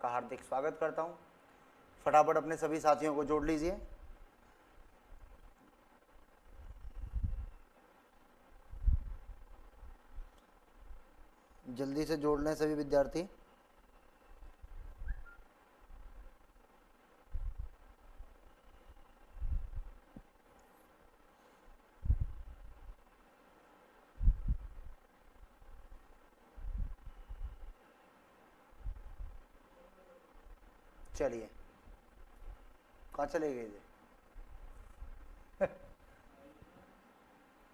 आपका हार्दिक स्वागत करता हूं। फटाफट अपने सभी साथियों को जोड़ लीजिए। जल्दी से जोड़ लें सभी विद्यार्थी। चलिए, कहाँ चले गए थे?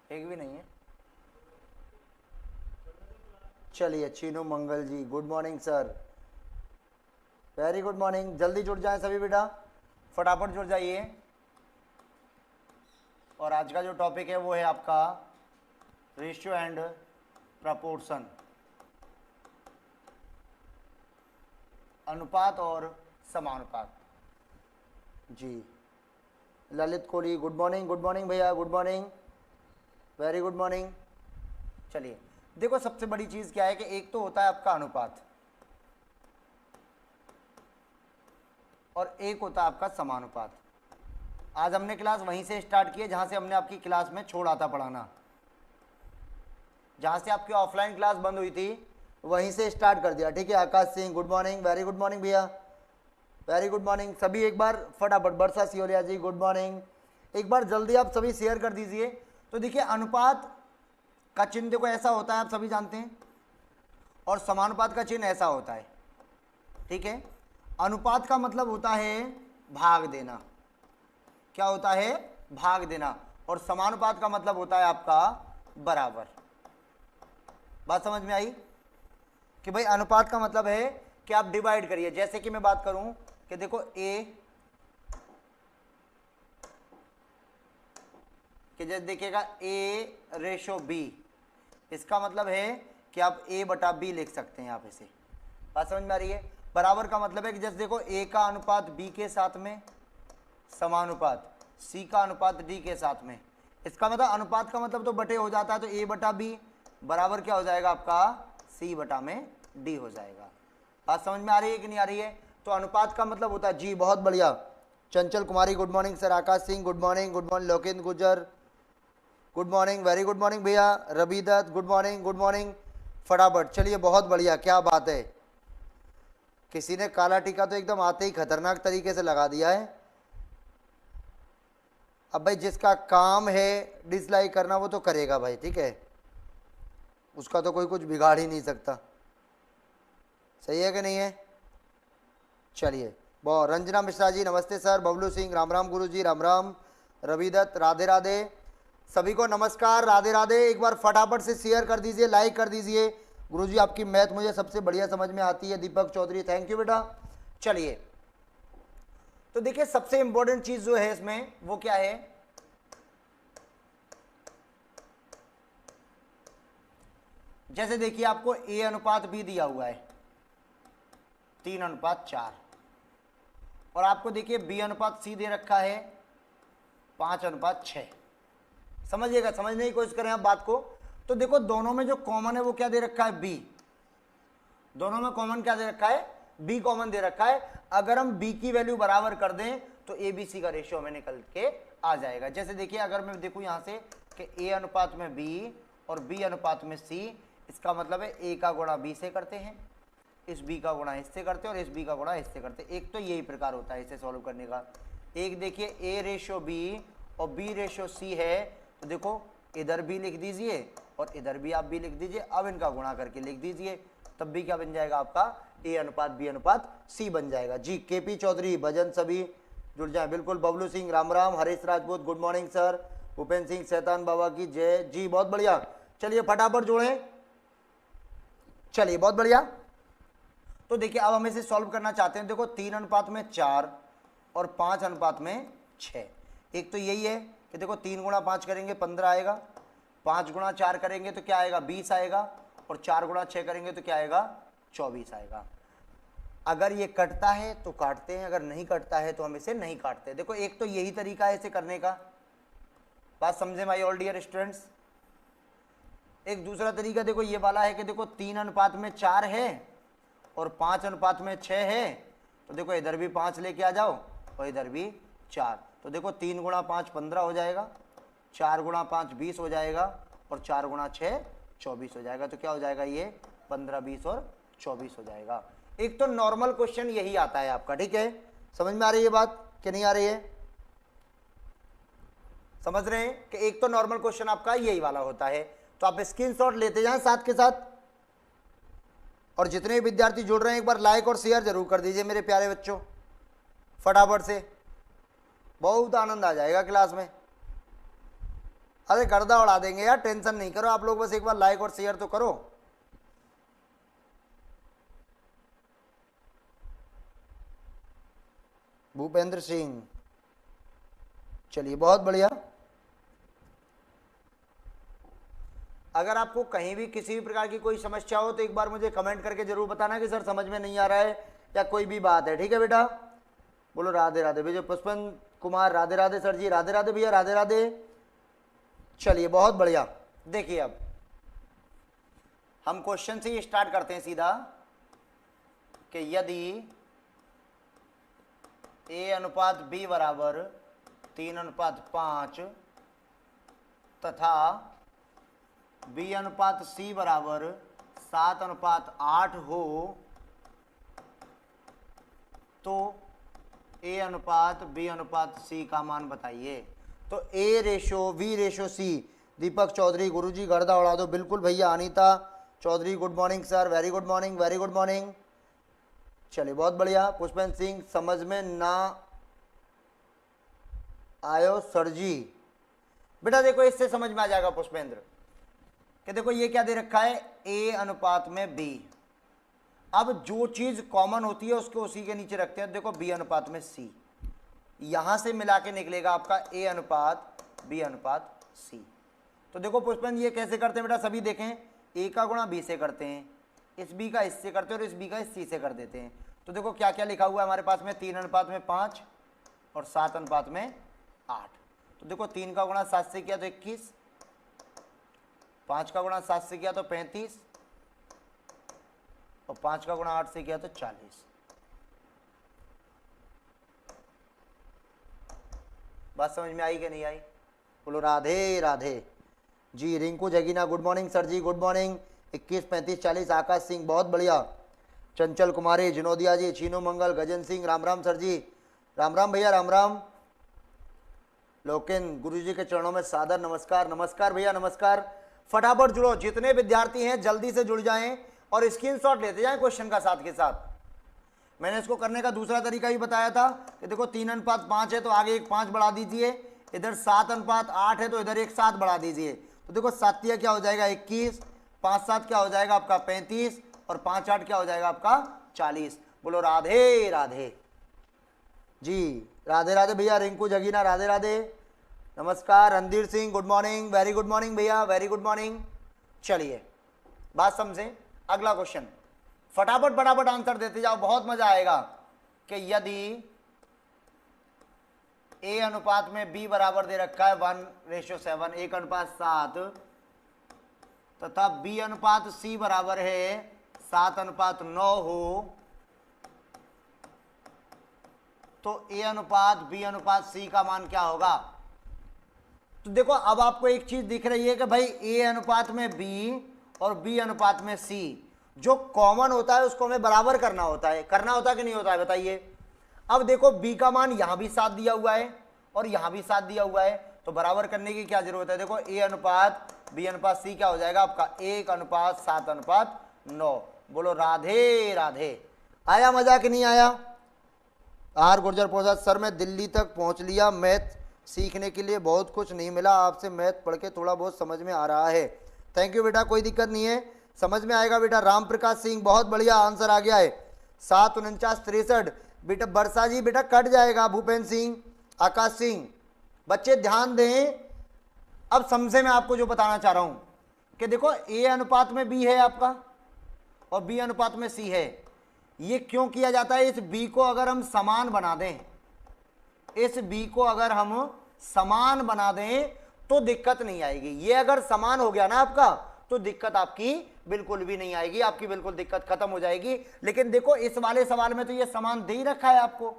एक भी नहीं है। चलिए, Chinu Mangal ji, good morning sir, very good morning. जल्दी जुड़ जाएं सभी बेटा, फटाफट जुड़ जाइए। और आज का जो टॉपिक है वो है आपका रेशियो एंड प्रपोर्शन, अनुपात और समानुपात। जी, ललित कोहली, गुड मॉर्निंग भैया, good morning, very good morning. चलिए देखो, सबसे बड़ी चीज क्या है कि एक तो होता है आपका अनुपात और एक होता है आपका समानुपात। आज हमने क्लास वहीं से स्टार्ट की है जहां से हमने आपकी क्लास में छोड़ा था पढ़ाना, जहां से आपकी ऑफलाइन क्लास बंद हुई थी वहीं से स्टार्ट कर दिया। ठीक है, Akash Singh good morning, very good morning भैया, वेरी गुड मॉर्निंग सभी। एक बार फटाफट, बरसा सियोलिया जी गुड मॉर्निंग, एक बार जल्दी आप सभी शेयर कर दीजिए। तो देखिए, अनुपात का चिन्ह देखो ऐसा होता है, आप सभी जानते हैं, और समानुपात का चिन्ह ऐसा होता है। ठीक है, अनुपात का मतलब होता है भाग देना, क्या होता है? भाग देना। और समानुपात का मतलब होता है आपका बराबर। बात समझ में आई कि भाई अनुपात का मतलब है कि आप डिवाइड करिए। जैसे कि मैं बात करूं कि देखो a, कि जैसे देखिएगा a रेशो b, इसका मतलब है कि आप a बटा b लिख सकते हैं आप इसे। बात समझ में आ रही है? बराबर का मतलब है कि जैसे देखो a का अनुपात b के साथ में, समानुपात c का अनुपात d के साथ में। इसका मतलब अनुपात का मतलब तो बटे हो जाता है, तो a बटा b बराबर क्या हो जाएगा आपका c बटा में d हो जाएगा। बात समझ में आ रही है कि नहीं आ रही है? तो अनुपात का मतलब होता है, जी बहुत बढ़िया, चंचल कुमारी गुड मॉर्निंग सर, आकाश सिंह गुड मॉर्निंग, लोकेंद्र गुजर good morning, very good morning भैया, रवि दत्त गुड मॉर्निंग। फटाफट चलिए, बहुत बढ़िया, क्या बात है। किसी ने काला टीका तो एकदम आते ही खतरनाक तरीके से लगा दिया है। अब भाई जिसका काम है डिसलाइक करना वो तो करेगा भाई, ठीक है, उसका तो कोई कुछ बिगाड़ ही नहीं सकता। सही है कि नहीं है? चलिए, बहुत। रंजना मिश्रा जी नमस्ते सर, बबलू सिंह राम राम गुरु जी, राम राम, रवि दत्त राधे राधे, सभी को नमस्कार, राधे राधे। एक बार फटाफट से शेयर कर दीजिए, लाइक कर दीजिए। गुरुजी आपकी मैथ मुझे सबसे बढ़िया समझ में आती है, दीपक चौधरी थैंक यू बेटा। चलिए, तो देखिए सबसे इंपॉर्टेंट चीज जो है इसमें वो क्या है, जैसे देखिए आपको a अनुपात b दिया हुआ है 3:4, और आपको देखिए b अनुपात c दे रखा है 5:6। समझिएगा, समझने की कोशिश करें आप बात को। तो देखो दोनों में जो कॉमन है वो क्या दे रखा है, b। दोनों में कॉमन क्या दे रखा है, b कॉमन दे रखा है। अगर हम b की वैल्यू बराबर कर दें तो a b c का रेशियो हमें निकल के आ जाएगा। जैसे देखिए, अगर मैं देखूं यहां से कि a अनुपात में b और b अनुपात में c, इसका मतलब है a का गुणा b से करते हैं, इस b का गुणा इससे करते हैं, और इस b का गुणा इससे करते हैं। एक तो यही प्रकार होता है इसे सॉल्व करने का। एक देखिए a रेशियो b और b रेशियो c है, तो देखो इधर भी लिख दीजिए और इधर भी आप भी लिख दीजिए। अब इनका गुणा करके लिख दीजिए, तब भी क्या बन जाएगा आपका a अनुपात b अनुपात c बन जाएगा। जी, केपी चौधरी, भजन सभी जुड़ जाए, बिल्कुल। Bablu Singh Ram Ram, Harish Rajput good morning sir, Bhupendra Singh शैतान बाबा की जय। जी बहुत बढ़िया, चलिए फटाफट जोड़ें। चलिए बहुत बढ़िया। तो देखिए अब हम इसे सॉल्व करना चाहते हैं। देखो 3:4 और 5:6। एक तो यही है कि देखो 3 गुणा 5 करेंगे 15 आएगा, 5 गुणा 4 करेंगे तो क्या आएगा 20 आएगा, और 4 गुणा 6 करेंगे तो क्या आएगा 24 आएगा। अगर ये कटता है तो काटते हैं, अगर नहीं कटता है तो हम इसे नहीं काटते। देखो एक तो यही तरीका है इसे करने का, बात समझे माय ऑल डियर स्टूडेंट्स। एक दूसरा तरीका देखो ये वाला है कि देखो 3:4 है और 5:6 है, तो देखो इधर भी 5 लेके आ जाओ और इधर भी 4। तो देखो 3 × 5 15 हो जाएगा, 4 × 5 20 हो जाएगा और 4 × 6 24 हो जाएगा। तो क्या हो जाएगा ये 15, 20 और 24 हो जाएगा। एक तो नॉर्मल क्वेश्चन यही आता है आपका, ठीक है। समझ में आ रही है बात कि नहीं आ रही है? समझ रहे हैं कि एक तो नॉर्मल क्वेश्चन आपका यही वाला होता है। तो आप स्क्रीनशॉट लेते जाएं साथ के साथ, और जितने विद्यार्थी जुड़ रहे हैं एक बार लाइक और शेयर जरूर कर दीजिए मेरे प्यारे बच्चों, फटाफट से। बहुत आनंद आ जाएगा क्लास में। अरे गर्दा उड़ा देंगे यार, टेंशन नहीं करो आप लोग, बस एक बार लाइक और शेयर तो करो। भूपेंद्र सिंह, चलिए बहुत बढ़िया। अगर आपको कहीं भी किसी भी प्रकार की कोई समस्या हो तो एक बार मुझे कमेंट करके जरूर बताना कि सर समझ में नहीं आ रहा है या कोई भी बात है, ठीक है बेटा। बोलो राधे राधे भैया। पुष्पन कुमार राधे राधे सर जी, राधे राधे भैया, राधे राधे। चलिए बहुत बढ़िया। देखिए अब हम क्वेश्चन से ही स्टार्ट करते हैं सीधा कि यदि A/B बराबर 3:5 तथा B/C बराबर 7:8 हो तो A/B/C का मान बताइए। तो A/V/C, दीपक चौधरी, गुरुजी गर्दा उड़ा दो। बिल्कुल भैया। Anita Chaudhary, good morning sir, very good morning, very good morning. चलिए बहुत बढ़िया। पुष्पेंद्र सिंह, समझ में ना आयो सर जी। बेटा देखो इससे समझ में आ जाएगा पुष्पेंद्र कि देखो ये क्या दे रखा है, A/B। अब जो चीज कॉमन होती है उसको उसी के नीचे रखते हैं। देखो B/C, यहां से मिला के निकलेगा आपका A/B/C। तो देखो पुष्पेंद्र ये कैसे करते हैं बेटा, सभी देखें। A का गुणा B से करते हैं, इस B का इससे करते हैं और इस B का इस C से कर देते हैं। तो देखो क्या क्या लिखा हुआ है हमारे पास में, 3:5 और 7:8। तो देखो 3 का गुणा 7 से किया तो 21, 5 का गुणा 7 से किया तो 35 और 5 का गुणा 8 से किया तो 40। बात समझ में आई कि नहीं आई? बोलो Radhe Radhe ji. Rinku जगीना, good morning sir जी, गुड मॉर्निंग। 21, 35, 40। आकाश सिंह, बहुत बढ़िया। चंचल कुमारी, जिनोदिया जी, चीनू मंगल, गजन सिंह, राम राम सर जी, राम राम भैया, राम राम। लोकेन, गुरु जी के चरणों में सादर नमस्कार। नमस्कार भैया, नमस्कार। फटाफट जुड़ो, जितने विद्यार्थी हैं जल्दी से जुड़ जाएं और स्क्रीनशॉट लेते जाएं क्वेश्चन का साथ के साथ। मैंने इसको करने का दूसरा तरीका भी बताया था कि देखो 3:5 है तो आगे एक 5 बढ़ा दीजिए, इधर 7:8 है तो इधर एक 7 बढ़ा दीजिए। तो देखो 7 क्या हो जाएगा 21, 5-7 क्या हो जाएगा आपका 35 और 5-8 क्या हो जाएगा आपका 40। बोलो राधे राधे जी, राधे राधे भैया। रिंकू जगीना, राधे राधे, नमस्कार। Randhir Singh, good morning, very good morning भैया, वेरी गुड मॉर्निंग। चलिए बात समझें। अगला क्वेश्चन फटाफट फटाफट आंसर देते जाओ, बहुत मजा आएगा। कि यदि A/B बराबर दे रखा है 1:7, 1:7 तथा B/C बराबर है 7:9 हो तो A/B/C का मान क्या होगा? तो देखो अब आपको एक चीज दिख रही है कि भाई A/B और B/C जो कॉमन होता है उसको हमें बराबर करना होता है कि नहीं होता है बताइए। अब देखो B का मान यहां भी 7 दिया हुआ है और यहां भी 7 दिया हुआ है, तो बराबर करने की क्या जरूरत है। देखो A/B/C क्या हो जाएगा आपका 1:7:9। बोलो राधे राधे। आया मजा कि नहीं आया? आर गुर्जर प्रसाद, सर मैं दिल्ली तक पहुंच लिया, मैथ सीखने के लिए बहुत कुछ नहीं मिला, आपसे मैथ पढ़ के थोड़ा बहुत समझ में आ रहा है। थैंक यू बेटा, कोई दिक्कत नहीं है, समझ में आएगा बेटा। राम प्रकाश सिंह, बहुत बढ़िया आंसर आ गया है 7:49:63। बेटा वर्षा जी बेटा कट जाएगा। भूपेंद्र सिंह, आकाश सिंह, बच्चे ध्यान दें। अब समझे मैं आपको जो बताना चाह रहा हूं कि देखो A/B है आपका और B/C है। ये क्यों किया जाता है? इस B को अगर हम समान बना दें, इस B को अगर हम समान बना दें तो दिक्कत नहीं आएगी। ये अगर समान हो गया ना आपका तो दिक्कत आपकी बिल्कुल भी नहीं आएगी, आपकी बिल्कुल दिक्कत खत्म हो जाएगी। लेकिन देखो इस वाले सवाल में तो ये समान दे ही रखा है आपको,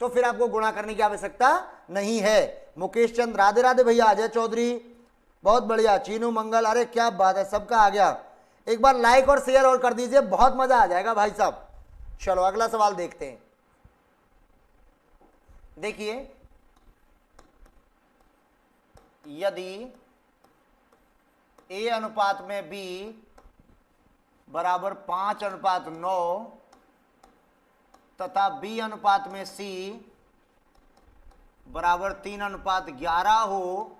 तो फिर आपको गुणा करने की आवश्यकता नहीं है। मुकेश चंद राधे राधे भैया, अजय चौधरी बहुत बढ़िया, चीनू मंगल, अरे क्या बात है, सबका आ गया। एक बार लाइक और शेयर और कर दीजिए, बहुत मजा आ जाएगा भाई साहब। चलो अगला सवाल देखते हैं। देखिए यदि A अनुपात में B बराबर 5:9 तथा B अनुपात में C बराबर 3:11 हो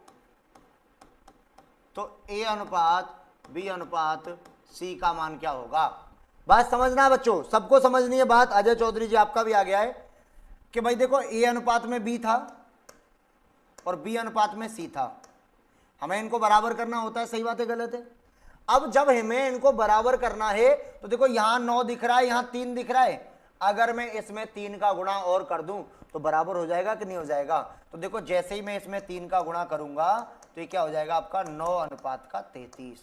तो A अनुपात B अनुपात C का मान क्या होगा। बात समझना है बच्चों, सबको समझनी है बात। अजय चौधरी जी आपका भी आ गया है कि भाई देखो A अनुपात में B था और B अनुपात में C था, हमें इनको बराबर करना होता है, सही बात है गलत है। अब जब हमें इनको बराबर करना है तो देखो यहां 9 दिख रहा है, यहां 3 दिख रहा है, अगर मैं इसमें 3 का गुणा और कर दूं तो बराबर हो जाएगा कि नहीं हो जाएगा। तो देखो जैसे ही मैं इसमें 3 का गुणा करूंगा तो ये क्या हो जाएगा आपका 9:33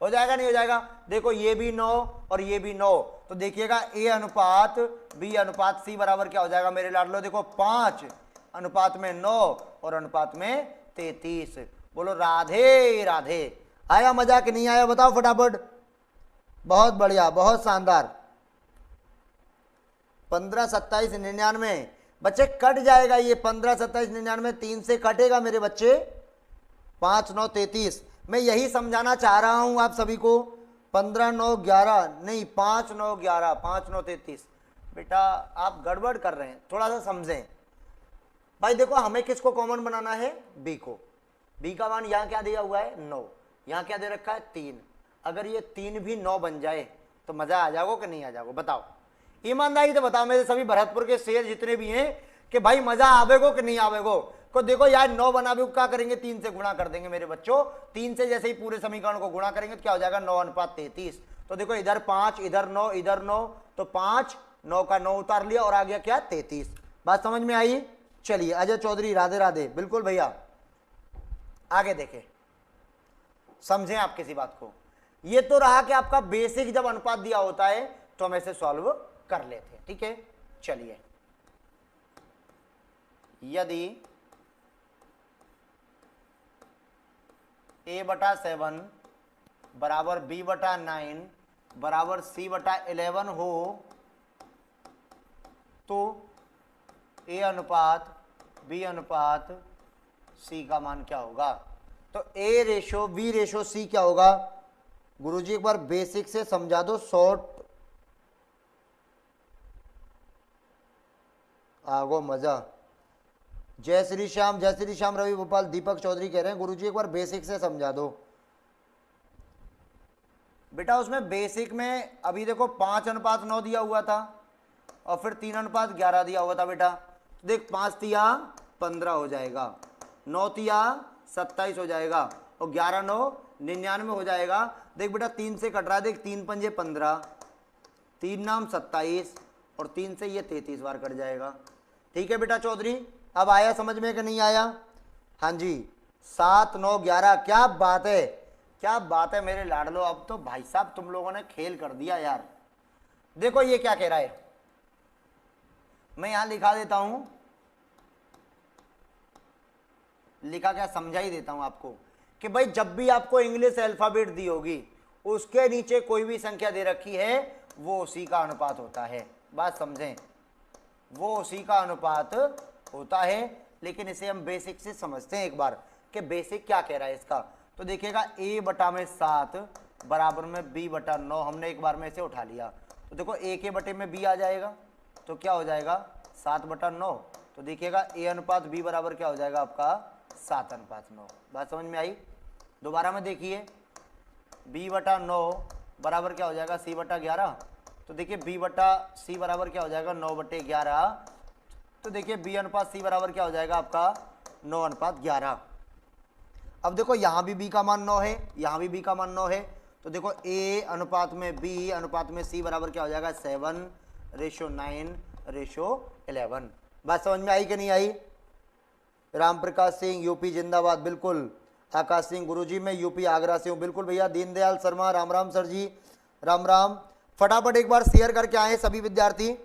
हो जाएगा, नहीं हो जाएगा। देखो ये भी 9 और ये भी 9, तो देखिएगा A अनुपात B अनुपात C बराबर क्या हो जाएगा मेरे लाडलो, देखो 5 अनुपात में 9 और अनुपात में 33। बोलो राधे राधे। आया मजा कि नहीं आया बताओ फटाफट। बहुत बढ़िया, बहुत शानदार। 15 27 99 बच्चे कट जाएगा, ये 15 27 99 3 से कटेगा मेरे बच्चे, 5 9 33। मैं यही समझाना चाह रहा हूं आप सभी को। 15 9 11 नहीं, 5 9 11, 5 9 33। बेटा आप गड़बड़ कर रहे हैं, थोड़ा सा समझें भाई। देखो हमें किसको कॉमन बनाना है, बी को। बी का मान यहाँ क्या दिया हुआ है 9, यहाँ क्या दे रखा है 3। अगर ये 3 भी 9 बन जाए तो मजा आ जाओगे कि नहीं आ जाओगे बताओ, ईमानदारी से बताओ मेरे सभी भरतपुर के शेर जितने भी हैं कि भाई मजा आवेगो कि नहीं आवेगो। को देखो यार 9 बनावे क्या करेंगे, 3 से गुणा कर देंगे मेरे बच्चों। 3 से जैसे ही पूरे समीकरण को गुणा करेंगे तो क्या हो जाएगा 9:33। तो देखो इधर 5 इधर 9 इधर 9, तो 5 9 का 9 उतार लिया और आ गया क्या 33। बात समझ में आई। चलिए अजय चौधरी राधे राधे, बिल्कुल भैया आगे देखें, समझें आप किसी बात को। ये तो रहा कि आपका बेसिक जब अनुपात दिया होता है तो हम ऐसे सॉल्व कर लेते हैं, ठीक है। चलिए यदि A/7 बराबर B/9 बराबर C/11 हो तो A अनुपात B अनुपात C का मान क्या होगा। तो A ratio B ratio C क्या होगा, गुरुजी एक बार बेसिक से समझा दो, शॉर्ट आगो मजा। जय श्री श्याम रवि भोपाल, दीपक चौधरी कह रहे हैं गुरुजी एक बार बेसिक से समझा दो। बेटा उसमें बेसिक में अभी देखो 5:9 दिया हुआ था और फिर 3:11 दिया हुआ था बेटा। देख 5 तिया 15 हो जाएगा, 9 तिया 27 हो जाएगा और 11 9 99 हो जाएगा। देख बेटा 3 से कट रहा है, देख 3 पंजे 15, 3 नाम 27 और 3 से ये 33 बार कट जाएगा। ठीक है बेटा चौधरी, अब आया समझ में कि नहीं आया। हाँ जी 7 9 11, क्या बात है, क्या बात है मेरे लाडलो। अब तो भाई साहब तुम लोगों ने खेल कर दिया यार। देखो ये क्या कह रहा है, मैं यहां लिखा देता हूं, लिखा क्या समझा ही देता हूं आपको कि भाई जब भी आपको इंग्लिश अल्फाबेट दी होगी उसके नीचे कोई भी संख्या दे रखी है वो उसी का अनुपात होता है। बात समझें, वो उसी का अनुपात होता है। लेकिन इसे हम बेसिक से समझते हैं एक बार कि बेसिक क्या कह रहा है इसका। तो देखिएगा A/7 बराबर में B/9, हमने एक बार में इसे उठा लिया तो देखो A के बटे में B आ जाएगा तो क्या हो जाएगा 7/9। तो देखिएगा A अनुपात B बराबर क्या हो जाएगा आपका 7:9। बात समझ में आई। दोबारा में देखिए B/9 बराबर क्या हो जाएगा C/11। तो देखिए B/C बराबर क्या हो जाएगा 9/11। तो देखिए B अनुपात C बराबर क्या हो जाएगा आपका 9:11। अब देखो यहाँ भी B का मान 9 है, यहाँ भी B का मान 9 है। तो देखो A अनुपात में B अनुपात में C बराबर क्या हो जाएगा 7:9:11। बात समझ में आई कि नहीं आई। राम प्रकाश सिंह यूपी जिंदाबाद, बिल्कुल आकाश सिंह गुरुजी, मैं यूपी आगरा से हूँ। बिल्कुल भैया। दीनदयाल शर्मा, राम राम सर जी, राम राम। फटाफट एक बार शेयर करके आए सभी विद्यार्थी,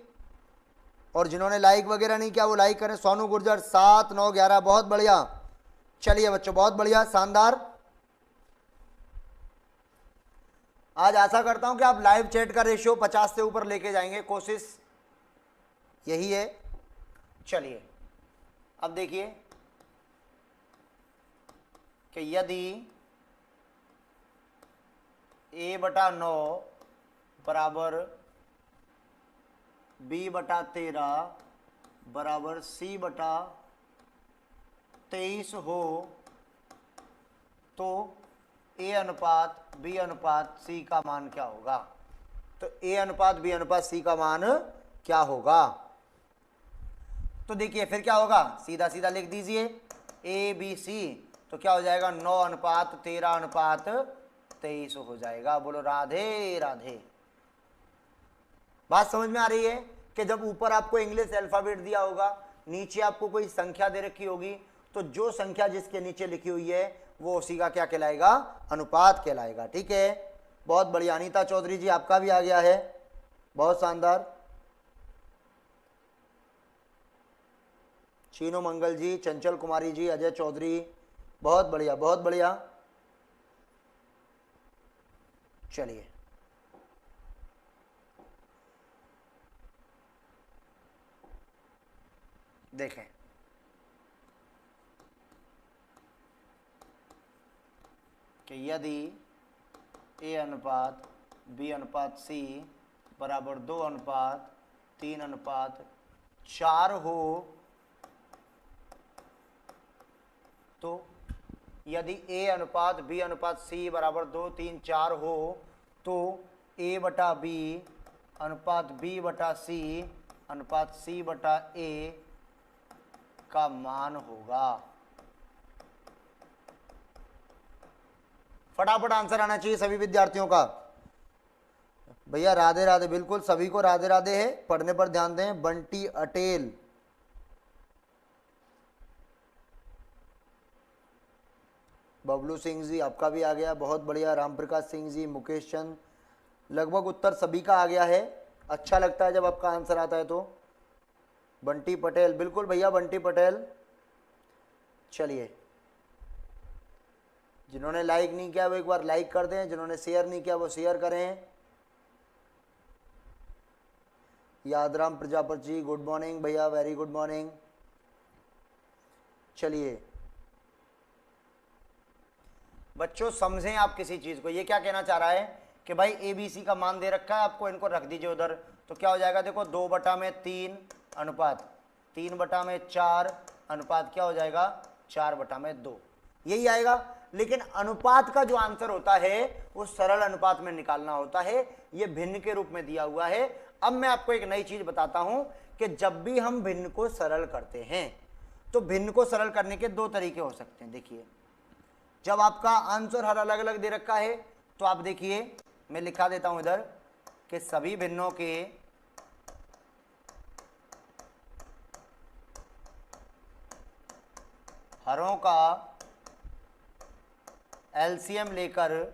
और जिन्होंने लाइक वगैरह नहीं किया वो लाइक करें। सोनू गुर्जर 7, 9, 11, बहुत बढ़िया। चलिए बच्चों, बहुत बढ़िया, शानदार। आज आशा करता हूं कि आप लाइव चैट का रेशियो 50 से ऊपर लेके जाएंगे, कोशिश यही है। चलिए अब देखिए कि यदि a/9 बराबर b/13 बराबर c/23 हो तो a अनुपात b अनुपात c का मान क्या होगा? तो a अनुपात b अनुपात c का मान क्या होगा? तो देखिए फिर क्या होगा, सीधा सीधा लिख दीजिए a b c, तो क्या हो जाएगा 9:13:23 हो जाएगा। बोलो राधे राधे। बात समझ में आ रही है कि जब ऊपर आपको इंग्लिश अल्फाबेट दिया होगा, नीचे आपको कोई संख्या दे रखी होगी, तो जो संख्या जिसके नीचे लिखी हुई है वो उसी का क्या कहलाएगा? अनुपात कहलाएगा। ठीक है, बहुत बढ़िया। अनीता चौधरी जी आपका भी आ गया है, बहुत शानदार। चीनू मंगल जी, चंचल कुमारी जी, अजय चौधरी, बहुत बढ़िया बहुत बढ़िया। चलिए देखें, कि यदि a अनुपात b अनुपात c बराबर 2:3:4 हो, तो यदि a अनुपात b अनुपात c बराबर 2, 3, 4 हो तो a/b अनुपात b/c अनुपात c/a का मान होगा। फटाफट आंसर आना चाहिए सभी विद्यार्थियों का। भैया राधे राधे, बिल्कुल सभी को राधे राधे है, पढ़ने पर ध्यान दें। बंटी अटेल, बबलू सिंह जी आपका भी आ गया, बहुत बढ़िया। रामप्रकाश सिंह जी, मुकेश चंद, लगभग उत्तर सभी का आ गया है। अच्छा लगता है जब आपका आंसर आता है तो। बंटी पटेल, बिल्कुल भैया बंटी पटेल। चलिए, जिन्होंने लाइक नहीं किया वो एक बार लाइक कर दें, जिन्होंने शेयर नहीं किया वो शेयर करें। यादराम प्रजापति जी, गुड मॉर्निंग भैया, वेरी गुड मॉर्निंग। चलिए बच्चों समझें आप किसी चीज को, ये क्या कहना चाह रहा है कि भाई ए बी सी का मान दे रखा है आपको, इनको रख दीजिए उधर, तो क्या हो जाएगा? देखो 2/3 अनुपात 3/4 अनुपात क्या हो जाएगा? 4/2, यही आएगा। लेकिन अनुपात का जो आंसर होता है वो सरल अनुपात में निकालना होता है, ये भिन्न के रूप में दिया हुआ है। अब मैं आपको एक नई चीज बताता हूं कि जब भी हम भिन्न को सरल करते हैं तो भिन्न को सरल करने के दो तरीके हो सकते हैं। देखिए, जब आपका आंसर हर अलग अलग दे रखा है तो आप देखिए, मैं लिखा देता हूं इधर कि सभी भिन्नों के हरों का एलसीएम लेकर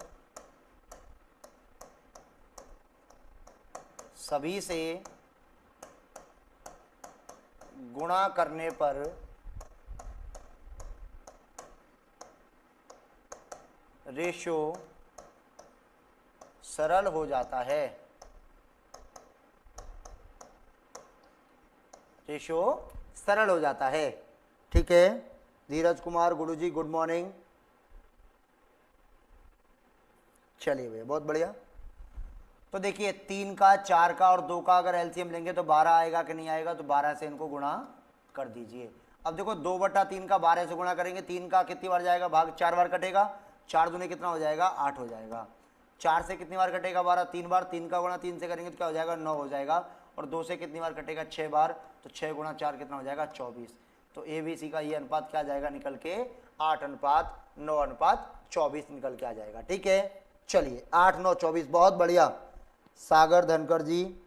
सभी से गुणा करने पर रेशियो सरल हो जाता है। रेशियो सरल हो जाता है। ठीक है, धीरज कुमार गुरुजी गुड मॉर्निंग। चलिए भैया बहुत बढ़िया। तो देखिए 3 का, 4 का और 2 का अगर एलसीएम लेंगे तो 12 आएगा कि नहीं आएगा? तो 12 से इनको गुणा कर दीजिए। अब देखो 2/3 का 12 से गुणा करेंगे, 3 का कितनी बार जाएगा? भाग 4 बार कटेगा, 4 दूने कितना हो जाएगा? 8 हो जाएगा। 4 से कितनी बार कटेगा? 12, 3 बार। 3 का गुणा 3 से करेंगे तो क्या हो जाएगा? 9 हो जाएगा। और 2 से कितनी बार कटेगा? 6 बार। तो 6 गुणा 4 कितना हो जाएगा? 24। तो ए बी सी का ये अनुपात क्या जाएगा निकल के? 8:9:24 निकल के आ जाएगा। ठीक है, चलिए 8:9:24, बहुत बढ़िया। सागर धनकर जी,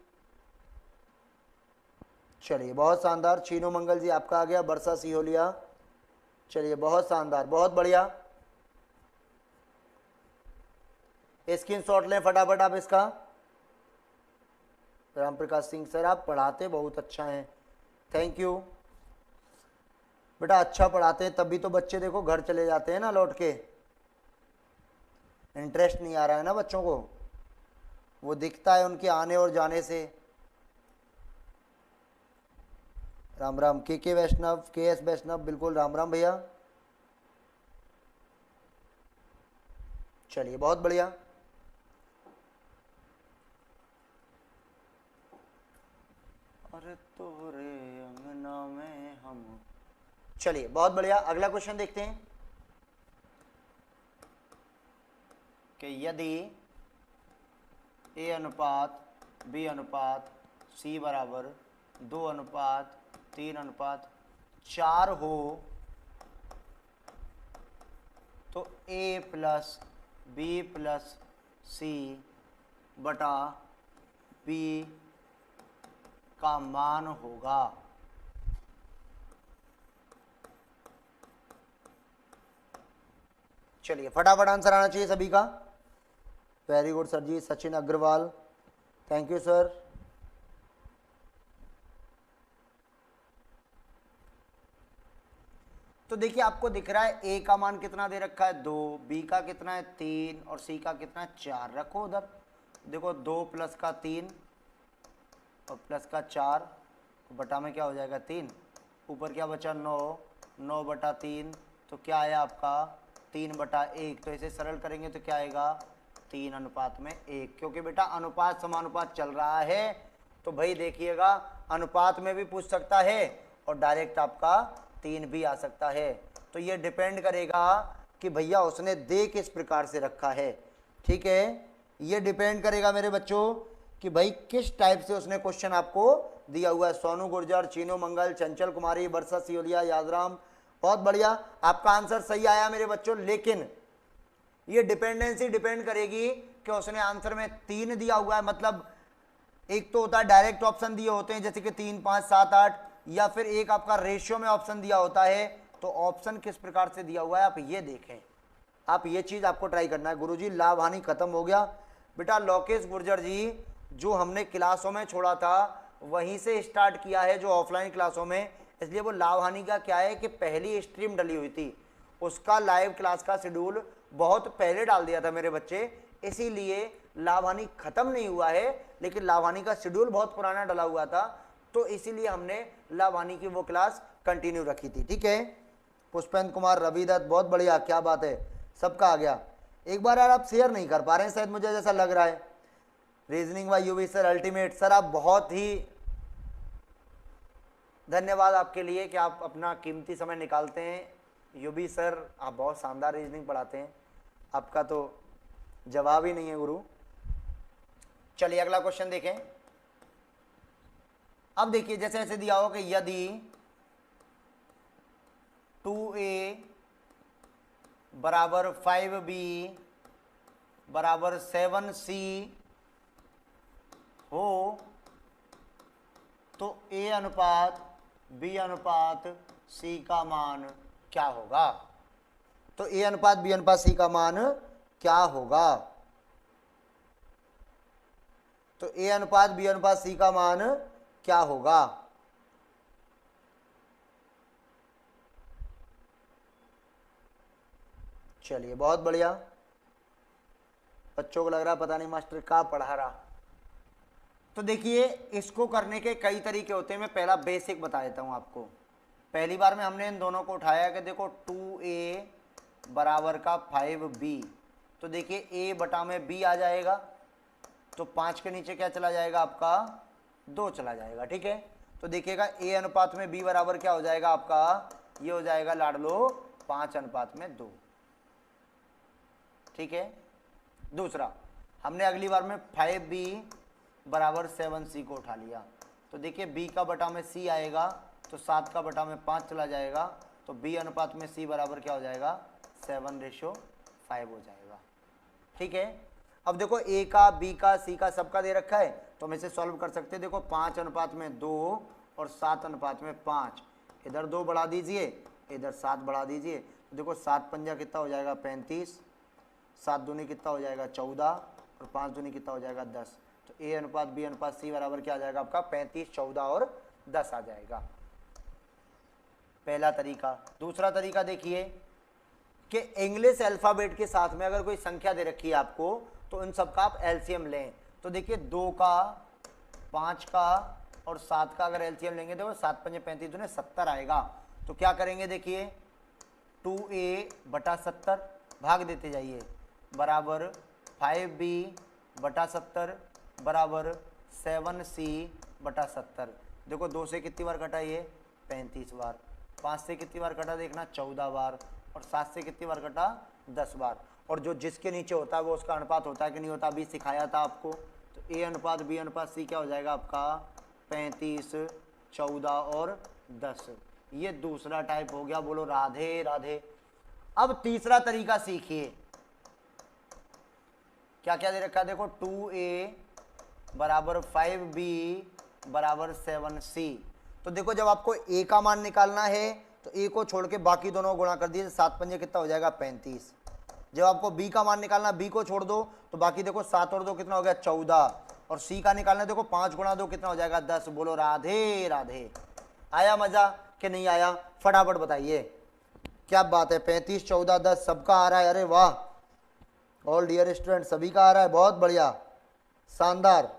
चलिए बहुत शानदार। चीनू मंगल जी आपका आ गया, बरसा सिहोलिया, चलिए बहुत शानदार, बहुत बढ़िया। स्क्रीनशॉट लें फटाफट आप इसका। राम प्रकाश सिंह सर आप पढ़ाते बहुत अच्छा हैं, थैंक यू बेटा, अच्छा पढ़ाते हैं तभी तो बच्चे देखो घर चले जाते हैं ना लौट के, इंटरेस्ट नहीं आ रहा है ना बच्चों को, वो दिखता है उनके आने और जाने से। राम राम के वैष्णव, के एस वैष्णव, बिल्कुल राम राम भैया। चलिए बहुत बढ़िया। अरे तोरे अंगना में हम, चलिए बहुत बढ़िया। अगला क्वेश्चन देखते हैं कि यदि ए अनुपात बी अनुपात सी बराबर 2:3:4 हो तो ए प्लस बी प्लस सी बटा बी का मान होगा। चलिए फटाफट आंसर आना चाहिए सभी का। Very good sir ji, Sachin Agarwal, thank you sir. तो देखिए आपको दिख रहा है ए का मान कितना दे रखा है 2, बी का कितना है 3 और सी का कितना है 4। रखो उधर, देखो 2 प्लस का 3 और प्लस का 4 बटा में क्या हो जाएगा 3, ऊपर क्या बचा 9 बटा 3 तो क्या आया आपका 3/1। तो इसे सरल करेंगे तो क्या आएगा 3:1, क्योंकि बेटा अनुपात समानुपात चल रहा है तो भाई देखिएगा अनुपात में भी पूछ सकता है और डायरेक्ट आपका 3 भी आ सकता है। तो ये डिपेंड करेगा कि भैया उसने दे किस प्रकार से रखा है, ठीक है, ये डिपेंड करेगा मेरे बच्चों कि भाई किस टाइप से उसने क्वेश्चन आपको दिया हुआ है। सोनू गुर्जर, चीनू मंगल, चंचल कुमारी, वर्षा सियोलिया, यादराम, बहुत बढ़िया, आपका आंसर सही आया मेरे बच्चों। लेकिन ये डिपेंडेंसी डिपेंड करेगी कि उसने आंसर में 3 दिया हुआ है, मतलब एक तो होता है डायरेक्ट ऑप्शन दिए होते हैं जैसे कि 3, 5, 7, 8, या फिर एक आपका रेशियो में ऑप्शन दिया होता है। तो ऑप्शन किस प्रकार से दिया हुआ है आप ये देखें, आप ये चीज आपको ट्राई करना है। गुरुजी लाभ हानि खत्म हो गया बेटा, लोकेश गुर्जर जी जो हमने क्लासों में छोड़ा था वहीं से स्टार्ट किया है जो ऑफलाइन क्लासों में, इसलिए वो लाभ हानि का क्या है कि पहली स्ट्रीम डली हुई थी, उसका लाइव क्लास का शेड्यूल बहुत पहले डाल दिया था मेरे बच्चे, इसीलिए लाभ हानि खत्म नहीं हुआ है, लेकिन लाभ हानि का शेड्यूल बहुत पुराना डला हुआ था, तो इसीलिए हमने लाभ हानि की वो क्लास कंटिन्यू रखी थी, ठीक है। पुष्पेंद्र कुमार, रवि दत्त, बहुत बढ़िया, क्या बात है, सबका आ गया। एक बार यार आप शेयर नहीं कर पा रहे हैं शायद, मुझे जैसा लग रहा है। Reasoning bye UV sir ultimate sir, आप बहुत ही धन्यवाद आपके लिए कि आप अपना कीमती समय निकालते हैं। यूवी सर आप बहुत शानदार रीजनिंग पढ़ाते हैं, आपका तो जवाब ही नहीं है गुरु। चलिए अगला क्वेश्चन देखें। अब देखिए जैसे ऐसे दिया हो कि यदि 2a बराबर 5b बराबर 7c हो तो a अनुपात b अनुपात c का मान क्या होगा। तो a अनुपात b अनुपात c का मान क्या होगा। तो a अनुपात b अनुपात c का मान क्या होगा। चलिए बहुत बढ़िया, बच्चों को लग रहा पता नहीं मास्टर क्या पढ़ा रहा। तो देखिए इसको करने के कई तरीके होते हैं, मैं पहला बेसिक बता देता हूं आपको। पहली बार में हमने इन दोनों को उठाया कि देखो 2a बराबर का 5b, तो देखिए a बटा में b आ जाएगा, तो 5 के नीचे क्या चला जाएगा आपका 2 चला जाएगा, ठीक है। तो देखिएगा a अनुपात में b बराबर क्या हो जाएगा आपका, ये हो जाएगा लाडलो 5:2, ठीक है। दूसरा हमने अगली बार में 5b बराबर 7c को उठा लिया, तो देखिए b का बटा में c आएगा तो 7 का बटा में 5 चला जाएगा, तो b अनुपात में c बराबर क्या हो जाएगा 7:5 हो जाएगा, ठीक है। अब देखो a का b का c का सबका दे रखा है तो हम इसे सॉल्व कर सकते हैं। देखो 5:2 और 7:5, इधर 2 बढ़ा दीजिए इधर 7 बढ़ा दीजिए, तो देखो 7 पंजा कितना हो जाएगा 35, 7 दूनी कितना हो जाएगा 14 और 5 दूनी कितना हो जाएगा 10। तो A अनुपात B अनुपात C बराबर क्या आ जाएगा आपका 35, 14 और 10 आ जाएगा। पहला तरीका। दूसरा तरीका देखिए कि इंग्लिश अल्फाबेट के साथ में अगर कोई संख्या दे रखी है आपको तो इन सब का आप एलसीएम लें। तो देखिए 2 का, 5 का और 7 का अगर एलसीएम लेंगे तो 7 पंजे 35 दूने 70 आएगा। तो क्या करेंगे देखिए 2A बटा 70 भाग देते जाइए बराबर 5B बटा 70 बराबर 7C बटा 70। देखो 2 से कितनी बार कटा ये 35 बार, 5 से कितनी बार कटा देखना 14 बार और 7 से कितनी बार कटा 10 बार। और जो जिसके नीचे होता है वो उसका अनुपात होता है कि नहीं होता, अभी सिखाया था आपको। तो A अनुपात B अनुपात C क्या हो जाएगा आपका 35, 14 और 10। ये दूसरा टाइप हो गया। बोलो राधे राधे। अब तीसरा तरीका सीखिए। क्या क्या दे रखा है देखो 2A बराबर 5B बराबर 7C। तो देखो जब आपको A का मान निकालना है तो A को छोड़ के बाकी दोनों को गुणा कर दिए, 7 पंजे कितना हो जाएगा 35। जब आपको B का मान निकालना, B को छोड़ दो तो बाकी देखो 7 और 2 कितना हो गया 14 और C का निकालना देखो 5 गुणा 2 कितना हो जाएगा 10। बोलो राधे राधे। आया मजा कि नहीं आया? फटाफट बताइए क्या बात है। 35, 14, 10 सबका आ रहा है। अरे वाह ऑल डियर स्टूडेंट, सभी का आ रहा है। बहुत बढ़िया, शानदार।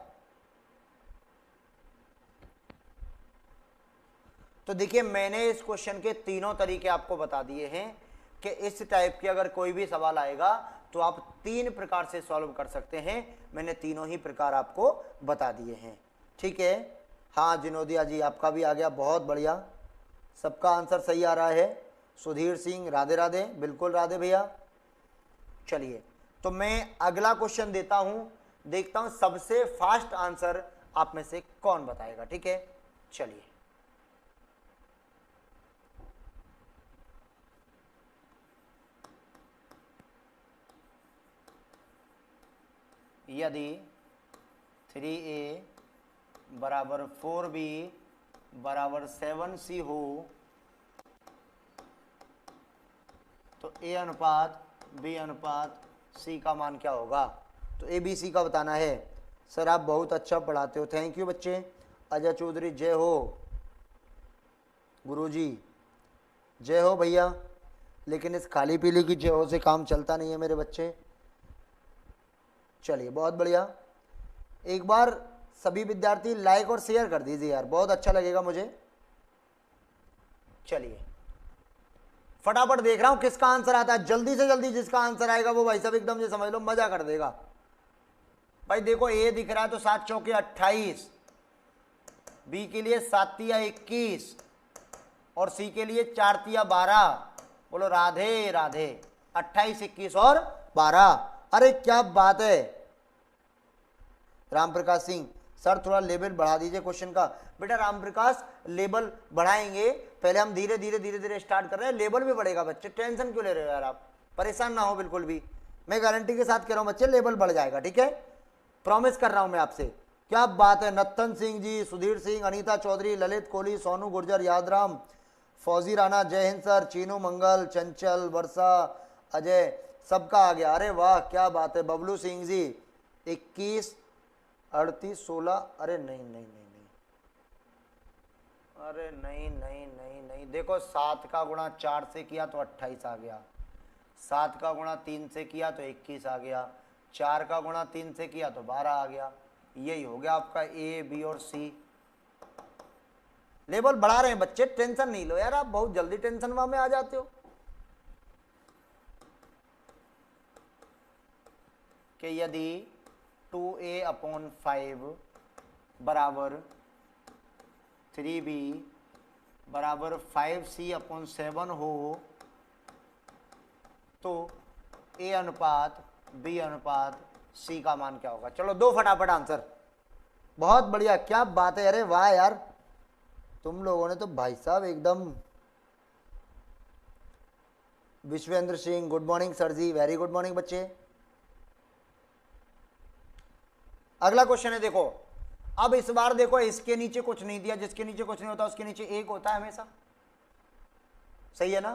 तो देखिए मैंने इस क्वेश्चन के तीनों तरीके आपको बता दिए हैं कि इस टाइप के अगर कोई भी सवाल आएगा तो आप 3 प्रकार से सॉल्व कर सकते हैं। मैंने तीनों ही प्रकार आपको बता दिए हैं। ठीक है, हाँ जिनोदिया जी आपका भी आ गया, बहुत बढ़िया, सबका आंसर सही आ रहा है। सुधीर सिंह राधे राधे, बिल्कुल राधे भैया। चलिए तो मैं अगला क्वेश्चन देता हूं, देखता हूं सबसे फास्ट आंसर आप में से कौन बताएगा। ठीक है, चलिए यदि 3A बराबर 4B बराबर 7C हो तो A अनुपात B अनुपात C का मान क्या होगा? तो ABC का बताना है। सर आप बहुत अच्छा पढ़ाते हो, थैंक यू बच्चे। अजय चौधरी जय हो, गुरुजी जय हो भैया। लेकिन इस खाली पीली की जय हो से काम चलता नहीं है मेरे बच्चे। चलिए बहुत बढ़िया, एक बार सभी विद्यार्थी लाइक और शेयर कर दीजिए यार, बहुत अच्छा लगेगा मुझे। चलिए फटाफट देख रहा हूं किसका आंसर आता है, जल्दी से जल्दी जिसका आंसर आएगा वो भाई साहब एकदम से समझ लो मजा कर देगा। भाई देखो ए दिख रहा है तो 7 चौके 28, बी के लिए 7 तिया 21 और सी के लिए 4 तिया 12। बोलो राधे राधे। 28, 21 और 12। अरे क्या बात है राम प्रकाश सिंह, सर थोड़ा लेवल बढ़ा दीजिए क्वेश्चन का। बेटा राम प्रकाश लेवल बढ़ाएंगे, पहले हम धीरे धीरे स्टार्ट कर रहे हैं, लेवल भी बढ़ेगा बच्चे, टेंशन क्यों ले रहे हो यार आप, परेशान ना हो बिल्कुल भी। मैं गारंटी के साथ कह रहा हूं बच्चे लेवल बढ़ जाएगा। ठीक है, प्रॉमिस कर रहा हूं मैं आपसे। क्या बात है, नत्थन सिंह जी, सुधीर सिंह, अनीता चौधरी, ललित कोहली, सोनू गुर्जर, यादराम, फौजी राणा, जय हिंद सर, चीनू मंगल, चंचल, वर्षा, अजय, सबका आ गया। अरे वाह क्या बात है। बबलू सिंह जी 21, 38, 16। अरे नहीं नहीं नहीं नहीं, अरे नहीं नहीं नहीं नहीं, देखो 7 का गुणा 4 से किया तो 28 आ गया, 7 का गुणा 3 से किया तो 21 आ गया, 4 का गुणा 3 से किया तो 12 आ गया। यही हो गया आपका ए बी और सी। लेवल बढ़ा रहे हैं बच्चे, टेंशन नहीं लो यार, आप बहुत जल्दी टेंशन में आ जाते हो। कि यदि 2A/5 बराबर 3B बराबर 5C/7 हो तो A अनुपात B अनुपात C का मान क्या होगा? चलो दो फटाफट आंसर। बहुत बढ़िया, क्या बात है। अरे वाह यार, तुम लोगों ने तो भाई साहब एकदम। Vishvendra Singh good morning sir ji, very good morning बच्चे। अगला क्वेश्चन है, देखो अब इस बार देखो इसके नीचे कुछ नहीं दिया, जिसके नीचे कुछ नहीं होता उसके नीचे 1 होता है हमेशा, सही है ना।